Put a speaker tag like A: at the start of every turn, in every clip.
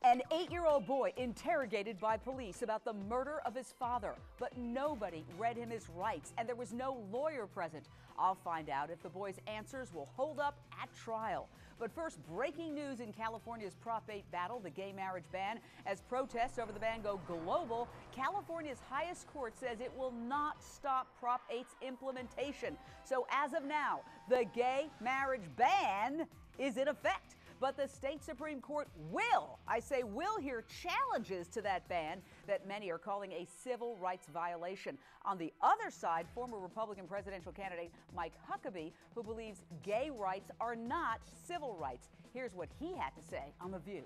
A: An 8-year-old boy interrogated by police about the murder of his father, but nobody read him his rights and there was no lawyer present. I'll find out if the boy's answers will hold up at trial. But first, breaking news in California's Prop 8 battle, the gay marriage ban. As protests over the ban go global, California's highest court says it will not stop Prop 8's implementation. So as of now, the gay marriage ban is in effect. But the state Supreme Court will, I say will, hear challenges to that ban that many are calling a civil rights violation. On the other side, former Republican presidential candidate Mike Huckabee, who believes gay rights are not civil rights. Here's what he had to say on The View.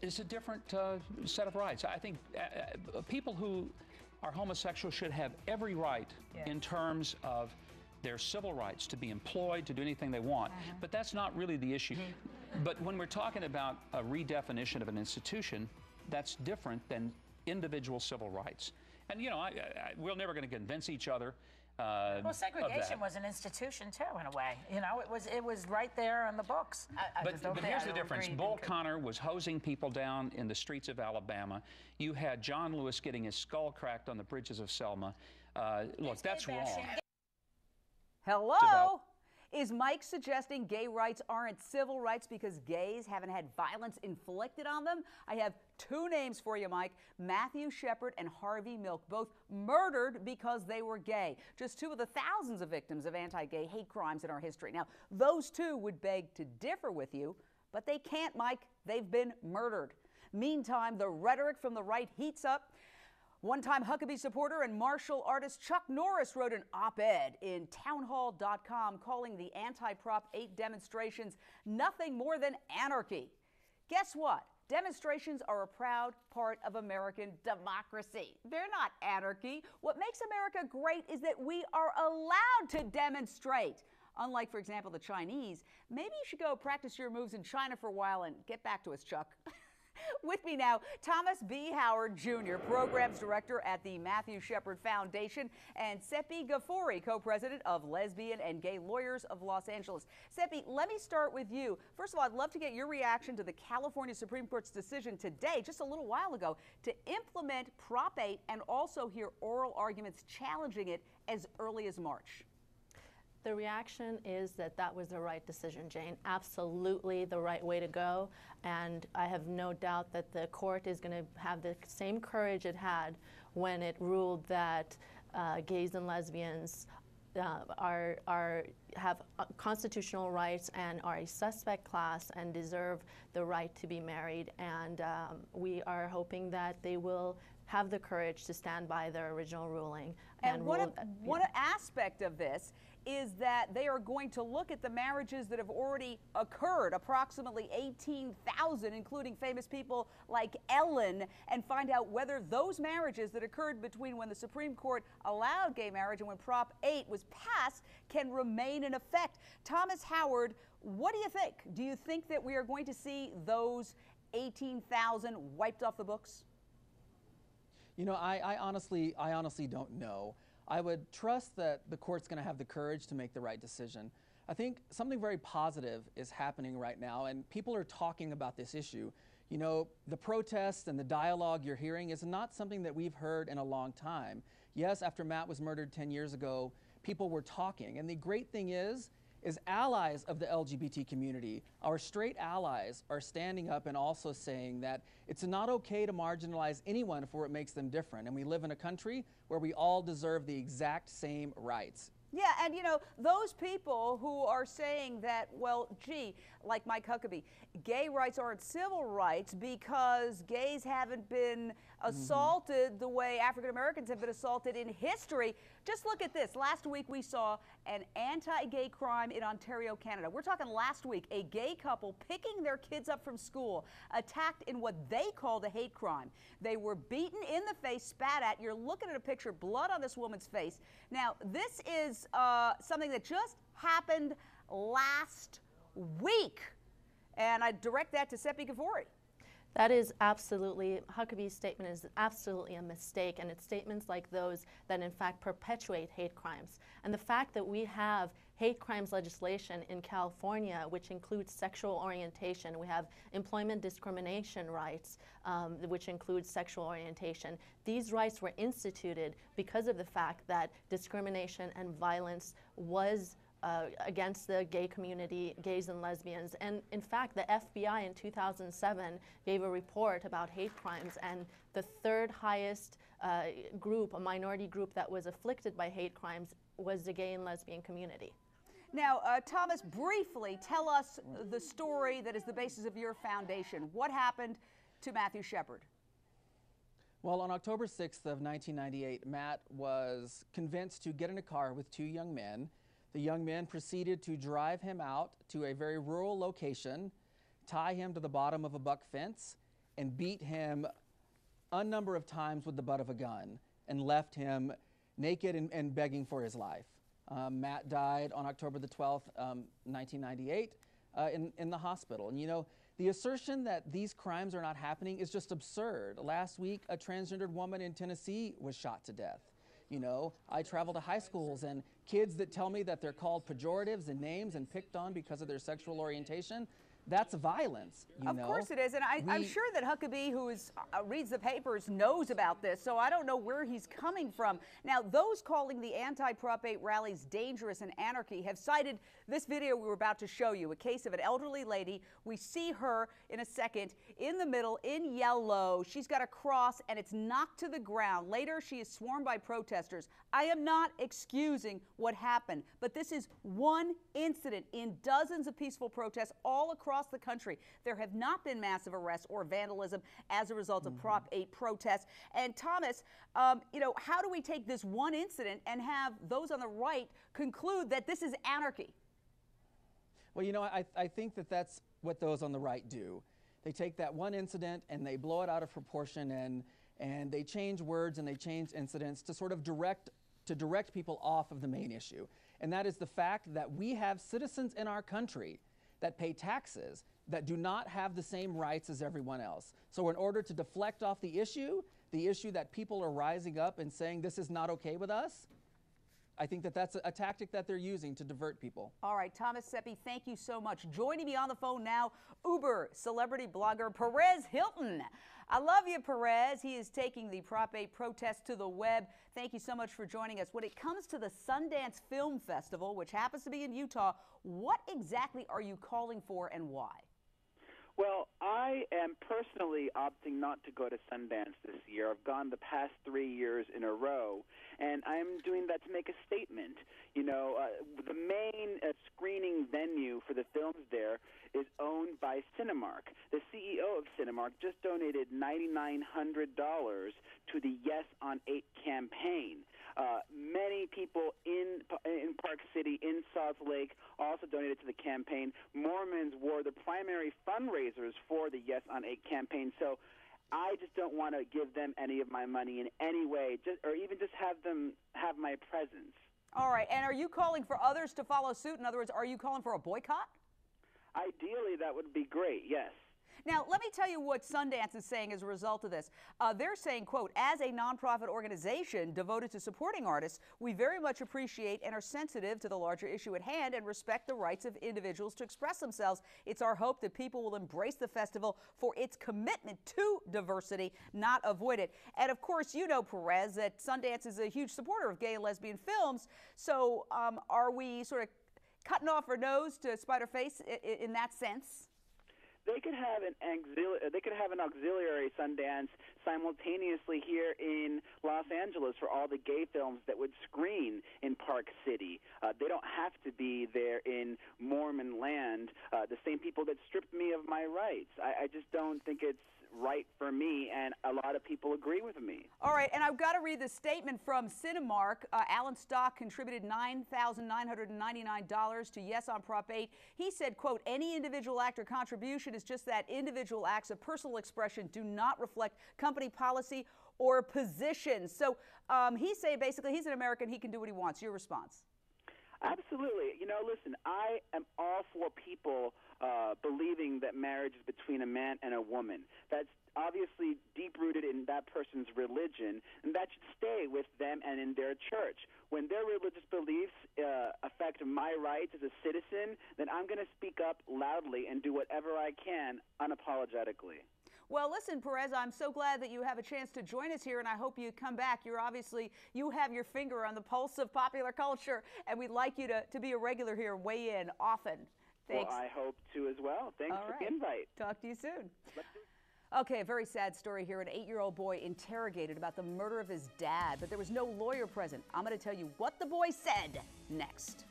B: It's a different set of rights. I think people who are homosexual should have every right in terms of their civil rights to be employed, to do anything they want. But that's not really the issue. But when we're talking about a redefinition of an institution, that's different than individual civil rights. And, you know, we're never going to convince each other.
C: Well, segregation was an institution, too, in a way. You know, it was right there on the books.
B: But here's the difference. Bull Connor was hosing people down in the streets of Alabama. You had John Lewis getting his skull cracked on the bridges of Selma. Look, that's wrong.
A: Hello? Is Mike suggesting gay rights aren't civil rights because gays haven't had violence inflicted on them? I have two names for you, Mike. Matthew Shepard and Harvey Milk, both murdered because they were gay. Just two of the thousands of victims of anti-gay hate crimes in our history. Now, those two would beg to differ with you, but they can't, Mike. They've been murdered. Meantime, the rhetoric from the right heats up. One-time Huckabee supporter and martial artist Chuck Norris wrote an op-ed in townhall.com calling the anti-Prop 8 demonstrations nothing more than anarchy. Guess what? Demonstrations are a proud part of American democracy. They're not anarchy. What makes America great is that we are allowed to demonstrate. Unlike, for example, the Chinese. Maybe you should go practice your moves in China for a while and get back to us, Chuck. With me now, Thomas B. Howard Jr., Programs Director at the Matthew Shepard Foundation, and Sepi Ghafouri, Co-President of Lesbian and Gay Lawyers of Los Angeles. Sepi, let me start with you. First of all, I'd love to get your reaction to the California Supreme Court's decision today, just a little while ago, to implement Prop 8 and also hear oral arguments challenging it as early as March.
D: The reaction is that that was the right decision, Jane. Absolutely the right way to go. And I have no doubt that the court is going to have the same courage it had when it ruled that gays and lesbians have constitutional rights and are a suspect class and deserve the right to be married. And we are hoping that they will have the courage to stand by their original ruling.
A: And one aspect of this is that they are going to look at the marriages that have already occurred, approximately 18,000, including famous people like Ellen, and find out whether those marriages that occurred between when the Supreme Court allowed gay marriage and when Prop 8 was passed can remain in effect. Thomas Howard, what do you think? Do you think that we are going to see those 18,000 wiped off the books?
E: You know, I honestly don't know. I would trust that the court's going to have the courage to make the right decision. I think something very positive is happening right now, and people are talking about this issue. You know, the protests and the dialogue you're hearing is not something that we've heard in a long time. Yes, after Matt was murdered 10 years ago, people were talking. And the great thing is allies of the LGBT community, our straight allies, are standing up and also saying that it's not okay to marginalize anyone for what makes them different. And we live in a country where we all deserve the exact same rights.
A: Yeah, and you know, those people who are saying that, well, gee, like Mike Huckabee, gay rights aren't civil rights because gays haven't been assaulted the way African Americans have been assaulted in history. Just look at this. Last week we saw an anti-gay crime in Ontario, Canada. We're talking last week, a gay couple picking their kids up from school, attacked in what they called a hate crime. They were beaten in the face, spat at. You're looking at a picture, blood on this woman's face. Now, this is something that just happened last week. And I direct that to Sepi Ghafouri.
D: That is absolutely, Huckabee's statement is absolutely a mistake, and it's statements like those that in fact perpetuate hate crimes. And the fact that we have hate crimes legislation in California, which includes sexual orientation, we have employment discrimination rights, which includes sexual orientation. These rights were instituted because of the fact that discrimination and violence was against the gay community, gays and lesbians. And in fact, the FBI in 2007 gave a report about hate crimes, and the third highest group, a minority group that was afflicted by hate crimes, was the gay and lesbian community.
A: Now, Thomas, briefly tell us the story that is the basis of your foundation. What happened to Matthew Shepard?
E: Well, on October 6th of 1998, Matt was convinced to get in a car with two young men. The young men proceeded to drive him out to a very rural location, tie him to the bottom of a buck fence, and beat him a number of times with the butt of a gun, and left him naked and begging for his life. Matt died on October the 12th, 1998, in the hospital. And you know, the assertion that these crimes are not happening is just absurd. Last week, a transgendered woman in Tennessee was shot to death. You know, I travel to high schools, and kids that tell me that they're called pejoratives and names and picked on because of their sexual orientation, that's violence, you know?
A: Of course it is, and I'm sure that Huckabee, who reads the papers, knows about this, so I don't know where he's coming from. Now, those calling the anti-Prop 8 rallies dangerous and anarchy have cited this video we were about to show you, a case of an elderly lady. We see her in a second in the middle in yellow. She's got a cross, and it's knocked to the ground. Later, she is swarmed by protesters. I am not excusing what happened, but this is one incident in dozens of peaceful protests all across the country. There have not been massive arrests or vandalism as a result of Prop 8 protests. And Thomas, you know, how do we take this one incident and have those on the right conclude that this is anarchy?
E: Well, you know, I think that that's what those on the right do. They take that one incident and they blow it out of proportion, and they change words and they change incidents to sort of direct people off of the main issue. And that is the fact that we have citizens in our country that pay taxes that do not have the same rights as everyone else. So in order to deflect off the issue that people are rising up and saying this is not okay with us, I think that that's a tactic that they're using to divert people. All
A: right, Thomas Sepi, thank you so much. Joining me on the phone now, Uber celebrity blogger Perez Hilton. I love you, Perez. He is taking the Prop 8 protest to the web. Thank you so much for joining us. When it comes to the Sundance Film Festival, which happens to be in Utah, what exactly are you calling for and why?
F: Well, I am personally opting not to go to Sundance this year. I've gone the past 3 years in a row, and I'm doing that to make a statement. You know, the main screening venue for the films there is owned by Cinemark. The CEO of Cinemark just donated $9,900 to the Yes on 8 campaign. Many people in Park City, in Salt Lake, also donated to the campaign. Mormons were the primary fundraisers for the Yes on 8 campaign. So I just don't want to give them any of my money in any way, or even just have them have my presence.
A: All right. And are you calling for others to follow suit? In other words, are you calling for a boycott?
F: Ideally, that would be great, yes.
A: Now, let me tell you what Sundance is saying as a result of this. They're saying, quote, as a nonprofit organization devoted to supporting artists, we very much appreciate and are sensitive to the larger issue at hand and respect the rights of individuals to express themselves. It's our hope that people will embrace the festival for its commitment to diversity, not avoid it. And of course, you know, Perez, that Sundance is a huge supporter of gay and lesbian films. So are we sort of cutting off our nose to spite our face in that sense?
F: They could have an auxiliary Sundance simultaneously here in Los Angeles for all the gay films that would screen in Park City. They don't have to be there in Mormon land, the same people that stripped me of my rights. I just don't think it's right for me, and a lot of people agree with me.
A: All right, and I've got to read the statement from Cinemark. Alan Stock contributed $9,999 to Yes on Prop 8. He said, quote, any individual act or contribution is just that, individual acts of personal expression do not reflect company policy or position. So he's saying basically he's an American, he can do what he wants. Your response?
F: Absolutely. You know, listen, I am all for people believing that marriage is between a man and a woman. That's obviously deep-rooted in that person's religion, and that should stay with them and in their church. When their religious beliefs affect my rights as a citizen, then I'm going to speak up loudly and do whatever I can unapologetically.
A: Well, listen, Perez, I'm so glad that you have a chance to join us here, and I hope you come back. You have your finger on the pulse of popular culture, and we'd like you to be a regular here, weigh in often. Thanks.
F: Well, I hope to as well. Thanks for the invite.
A: Talk to you soon. Okay, a very sad story here. An 8-year-old boy interrogated about the murder of his dad, but there was no lawyer present. I'm going to tell you what the boy said next.